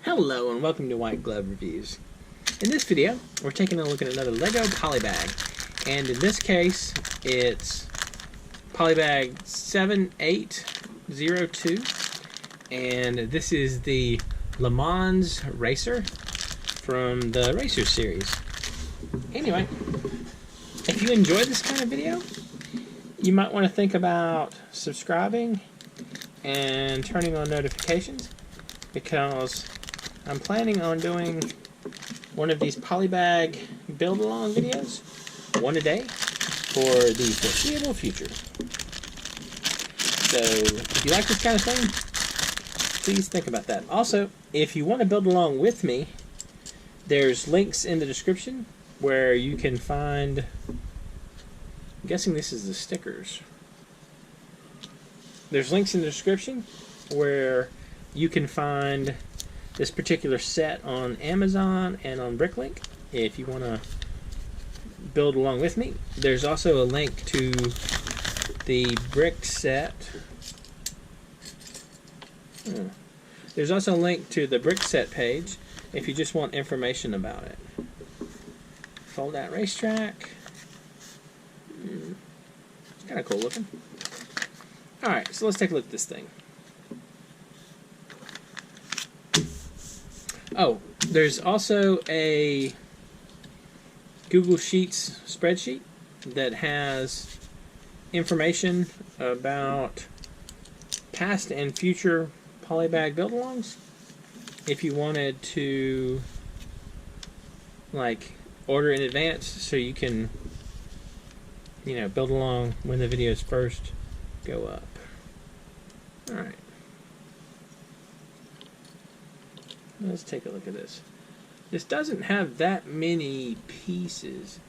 Hello and welcome to White Glove Reviews. In this video, we're taking a look at another LEGO Polybag, and in this case, it's Polybag 7802, and this is the Le Mans Racer from the Racer series. Anyway, if you enjoyed this kind of video, you might want to think about subscribing and turning on notifications, because I'm planning on doing one of these Polybag build-along videos, one a day, for the foreseeable future. So, if you like this kind of thing, please think about that. Also, if you want to build along with me, there's links in the description where you can find, I'm guessing this is the stickers. There's links in the description where you can find this particular set on Amazon and on Bricklink if you want to build along with me. There's also a link to the brick set. There's also a link to the brick set page if you just want information about it. Fold out racetrack. It's kind of cool looking. Alright, so let's take a look at this thing. Oh, there's also a Google Sheets spreadsheet that has information about past and future Polybag build-alongs. If you wanted to, like, order in advance so you can, build along when the videos first go up. Alright. Let's take a look at this. This doesn't have that many pieces.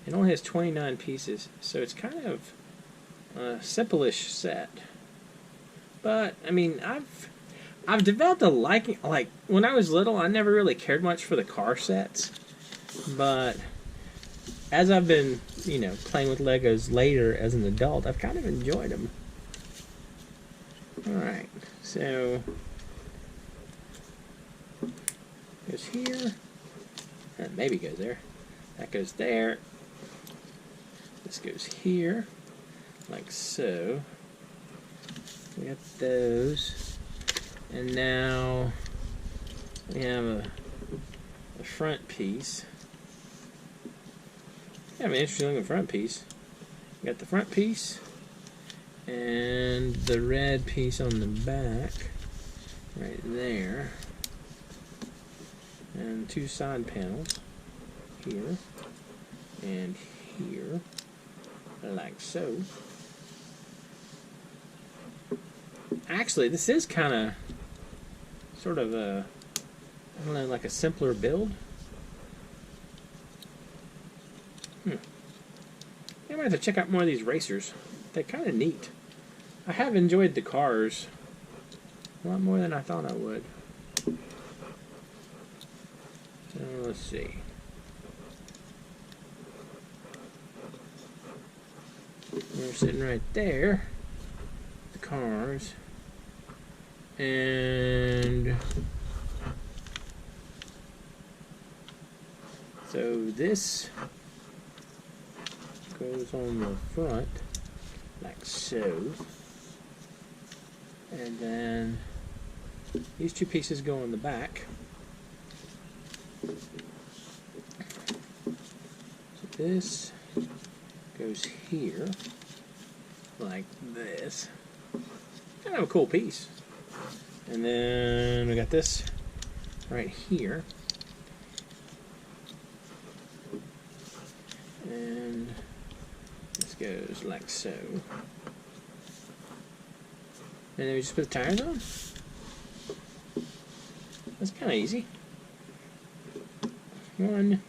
It only has 29 pieces, so it's kind of a simple-ish set. But I mean, I've developed a liking. Like when I was little, I never really cared much for the car sets, but as I've been, playing with Legos later as an adult, I've kind of enjoyed them. All right, so. Goes here, and maybe goes there. That goes there. This goes here, like so. We got those, and now we have a front piece. We have an interesting looking front piece. We got the front piece and the red piece on the back, right there. And two side panels here and here, like so. Actually, this is kind of sort of a, I don't know, like a simpler build. I might have to check out more of these racers. They're kind of neat. I have enjoyed the cars a lot more than I thought I would. So let's see. We're sitting right there. The cars. And so this goes on the front like so. And then these two pieces go on the back. So this goes here, like this. Kind of a cool piece. And then we got this right here. And this goes like so. And then we just put the tires on. That's kind of easy. 1,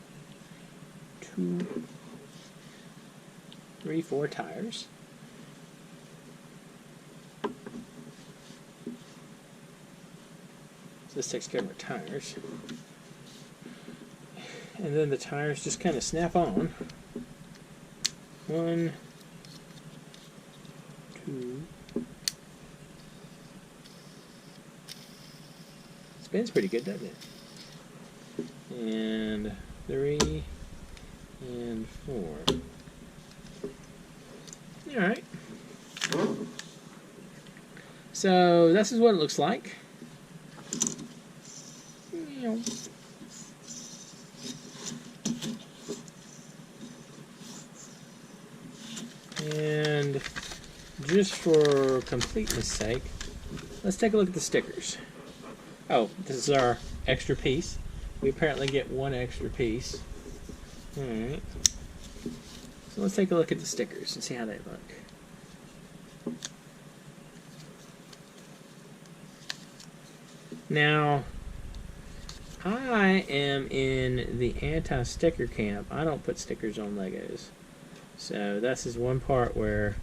2, 3, 4 tires. So this takes care of our tires. And then the tires just kind of snap on. 1, 2, Spins pretty good, doesn't it? And 3 and 4. Alright. So this is what it looks like. And just for completeness sake, let's take a look at the stickers. Oh, this is our extra piece. We apparently get one extra piece. Alright. So let's take a look at the stickers and see how they look. Now, I am in the anti-sticker camp. I don't put stickers on Legos. So this is one part where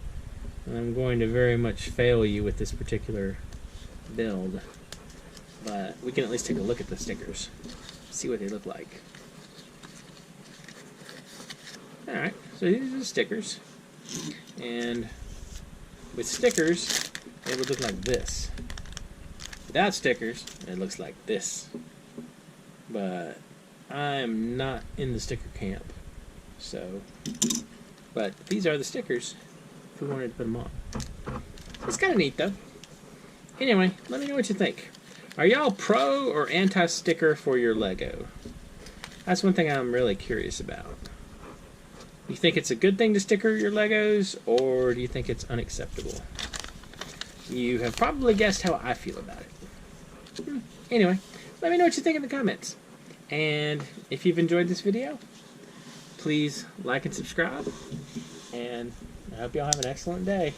I'm going to very much fail you with this particular build. But we can at least take a look at the stickers. See what they look like. Alright, so these are the stickers. And with stickers, it would look like this. Without stickers, it looks like this. But I'm not in the sticker camp. So, but these are the stickers if we wanted to put them on. It's kind of neat though. Anyway, let me know what you think. Are y'all pro or anti-sticker for your Lego? That's one thing I'm really curious about. You think it's a good thing to sticker your Legos, or do you think it's unacceptable? You have probably guessed how I feel about it. Anyway, let me know what you think in the comments. And if you've enjoyed this video, please like and subscribe. And I hope y'all have an excellent day.